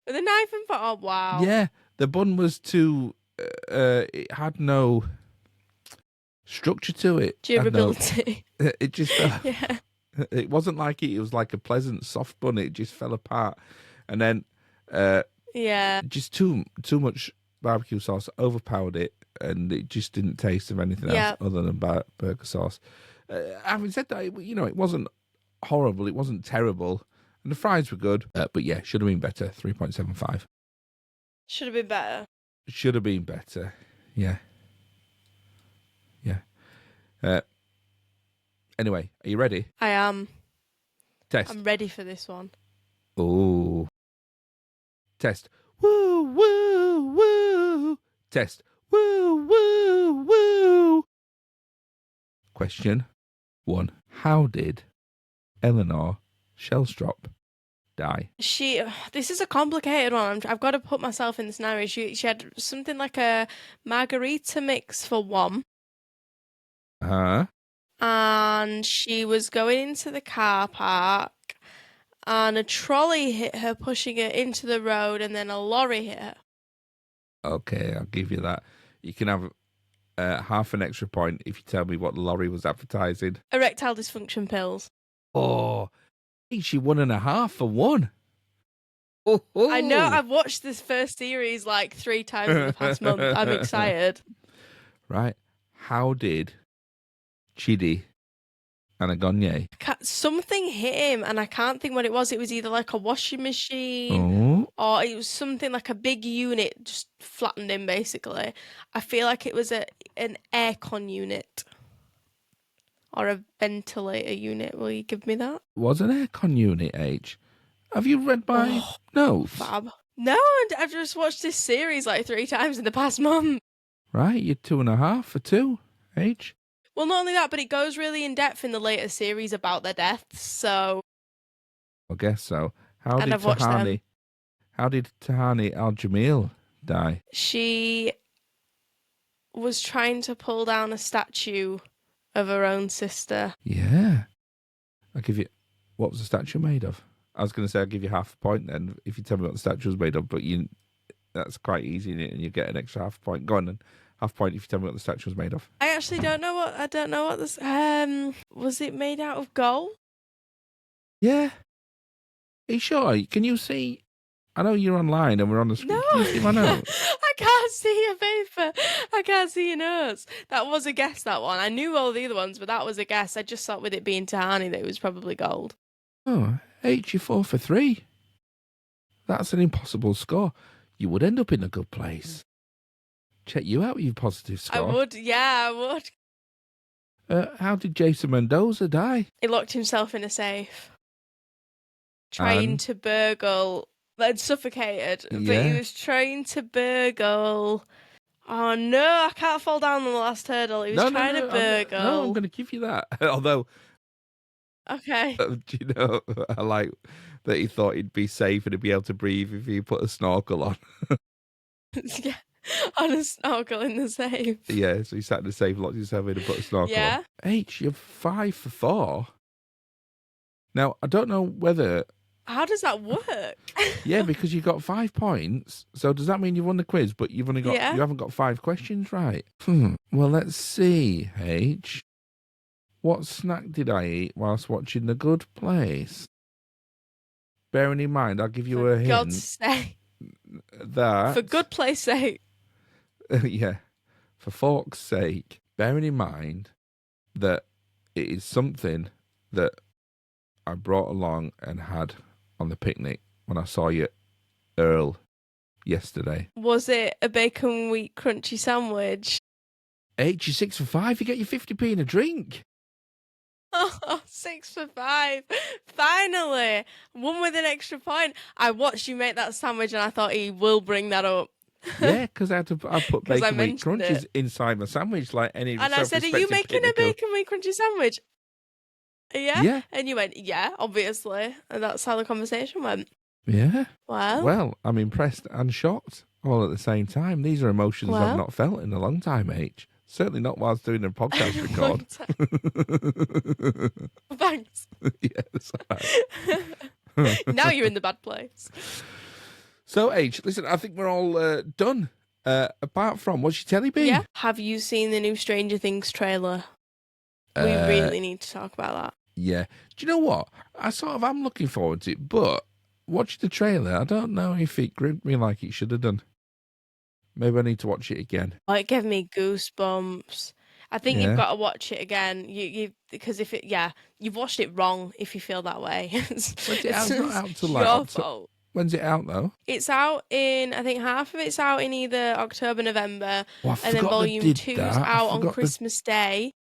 With a knife and fork. Oh wow. Yeah, the bun was too. It had no structure to it. Durability. It just fell. Yeah. It wasn't like it was like a pleasant soft bun. It just fell apart, and then Yeah. just too much barbecue sauce overpowered it, and it just didn't taste of anything else other than burger sauce. Having said that, it wasn't horrible. It wasn't terrible, and the fries were good. But yeah, should have been better. 3.75. Should have been better. Should have been better. Yeah. Anyway, are you ready? I am. Test. I'm ready for this one. Ooh. Test. Woo, woo, woo. Test. Woo, woo, woo. Question 1. How did Eleanor Shellstrop die? This is a complicated one. I've got to put myself in the scenario. She had something like a margarita mix for one. And she was going into the car park, and a trolley hit her, pushing her into the road, and then a lorry hit her. Okay, I'll give you that. You can have half an extra point if you tell me what the lorry was advertising. Erectile dysfunction pills. Oh, she 1.5 for one. Oh, I know. I've watched this first series like 3 times in the past month. I'm excited. Right. How did Chidi Anagonye? Something hit him, and I can't think what it was. It was either like a washing machine, or it was something like a big unit just flattened him, basically. I feel like it was an aircon unit. Or a ventilator unit. Will you give me that? It was an aircon unit, H. Have you read my notes? Fab. No, I've just watched this series like 3 times in the past month. Right, you're 2.5 for 2, H. Well, not only that, but it goes really in depth in the later series about their deaths, so... I guess so. How And did I've watched them. How did Tahani Al-Jamil die? She was trying to pull down a statue of her own sister. Yeah. I'll give you... What was the statue made of? I was going to say I'll give you half a point then if you tell me what the statue was made of, but that's quite easy, and you get an extra half a point. Go on then. Half a point if you tell me what the statue was made of. I actually don't know what this... was it made out of gold? Yeah. Are you sure? Can you see... I know you're online and we're on the screen. No, Can you see my notes? I can't see your paper. I can't see your notes. That was a guess, that one. I knew all the other ones, but that was a guess. I just thought with it being Tahani that it was probably gold. Oh, H, you're 4 for 3. That's an impossible score. You would end up in a good place. Check you out with your positive score. I would, yeah, I would. How did Jason Mendoza die? He locked himself in a safe. Trying to burgle... Then suffocated, but he was trying to burgle. Oh no, I can't fall down on the last hurdle. He was trying to burgle. No, I'm going to give you that. Although, okay. Do you know, I like that he thought he'd be safe and he'd be able to breathe if he put a snorkel on. Yeah, on a snorkel in the safe. Yeah, so he sat in the safe, locked himself in and put a snorkel on. H, you're 5 for 4. Now, I don't know whether How does that work? Yeah, because you got 5 points. So does that mean you've won the quiz, but you Yeah. haven't got 5 questions right? Well, let's see, H. What snack did I eat whilst watching The Good Place? Bearing in mind, I'll give you For a hint God's sake. that... For good place sake. yeah, for fork's sake. Bearing in mind that it is something that I brought along and had on the picnic when I saw you, Earl, yesterday. Was it a bacon wheat crunchy sandwich? H, you're 6 for 5. You get your 50p in a drink. Oh, 6 for 5. Finally. One with an extra point. I watched you make that sandwich and I thought he will bring that up. Yeah, because I put 'Cause I bacon wheat mentioned crunches it. inside my sandwich like any And I said, are you self-respecting making a pinnacle. bacon wheat crunchy sandwich? Yeah? Yeah. And you went, yeah, obviously. And that's how the conversation went. Yeah. Well, Well, I'm impressed and shocked all at the same time. These are emotions I've Well. not felt in a long time, H. Certainly not whilst doing a podcast record. Thanks. Yeah, that's all right. Now you're in the bad place. So, H, listen, I think we're all done. Apart from, what's your telly been? Yeah. Have you seen the new Stranger Things trailer? We really need to talk about that. Yeah. Do you know what? I sort of am looking forward to it, but watch the trailer. I don't know if it gripped me like it should have done. Maybe I need to watch it again. Oh, it gave me goosebumps. I think Yeah. you've got to watch it again. Because you've watched it wrong if you feel that way. When's it out? It's not out till your like fault. When's it out though? It's out in, I think half of it's out in either October, November, Oh, I and then forgot they volume did 2's that. I out on forgot Christmas Day,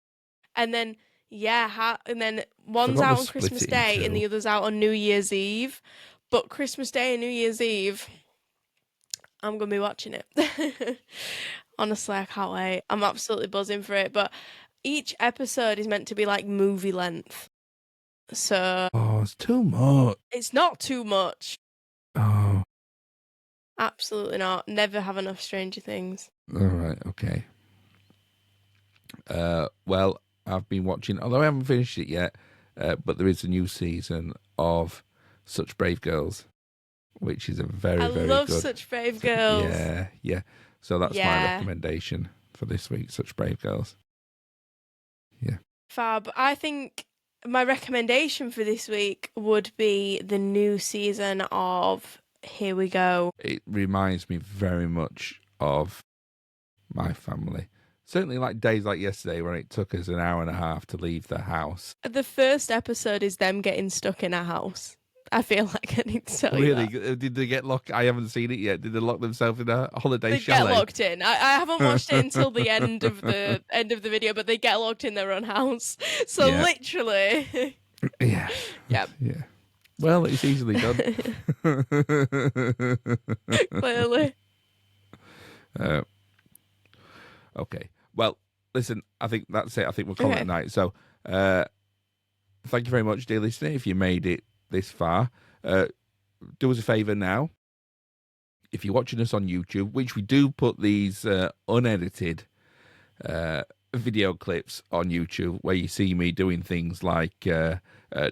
and then and then one's Forgot out they on split Christmas it in Day and two. the other's out on New Year's Eve. But Christmas Day and New Year's Eve, I'm gonna be watching it. Honestly, I can't wait. I'm absolutely buzzing for it. But each episode is meant to be like movie length, so Oh, it's too much. it's not too much. Oh, Absolutely not. Never have enough Stranger Things. all right, okay. Well, I've been watching, although I haven't finished it yet, but there is a new season of Such Brave Girls, which is a very, I very love good. Such Brave Girls. Yeah, yeah. So that's my Yeah. recommendation for this week, Such Brave Girls. Yeah. Fab. I think my recommendation for this week would be the new season of Here We Go. It reminds me very much of my family. Certainly like days like yesterday when it took us an hour and a half to leave the house. The first episode is them getting stuck in a house. I feel like I need to tell you Really? that. Did they get locked? I haven't seen it yet. Did they lock themselves in a holiday They chalet? get locked in. I haven't watched it until the end of the video, but they get locked in their own house. So Yeah. literally. Yeah. Yep. Yeah. Well, it's easily done. Clearly. Okay. Well, listen, I think that's it. I think we'll call it Okay. a night. So, thank you very much, dear listener, if you made it this far. Do us a favour now. If you're watching us on YouTube, which we do put these unedited video clips on YouTube where you see me doing things like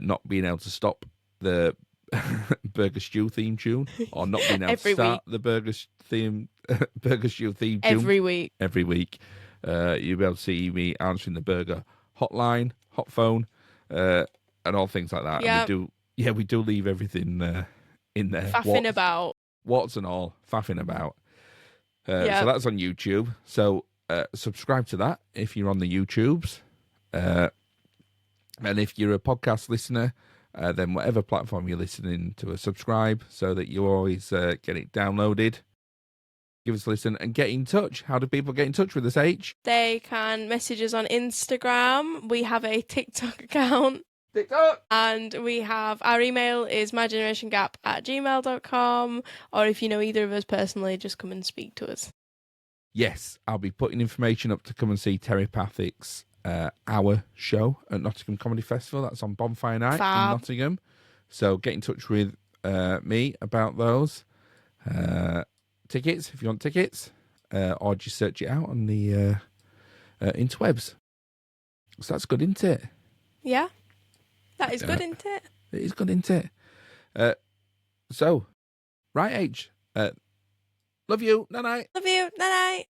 not being able to stop the Burger Stew theme tune or not being able to start the Burger Stew theme tune Every week. every week. You'll be able to see me answering the burger hotline, hot phone, and all things like that. Yeah. And we do leave everything in there. Faffing about. Warts and all, faffing about. Yeah. So that's on YouTube. So subscribe to that if you're on the YouTubes. And if you're a podcast listener, then whatever platform you're listening to, subscribe so that you always get it downloaded. Give us a listen and get in touch. How do people get in touch with us, H? They can message us on Instagram. We have a TikTok account. TikTok! And we have, our email is mygenerationgap@gmail.com. Or if you know either of us personally, just come and speak to us. Yes, I'll be putting information up to come and see Terry Pathic's Our show at Nottingham Comedy Festival. That's on Bonfire Night Fab. in Nottingham. So get in touch with me about those. Tickets, if you want tickets. Or just search it out on the interwebs. So that's good, isn't it? Yeah? That is good, isn't it? It is good, isn't it? So, right H. Love you. Night night. Love you. Night night.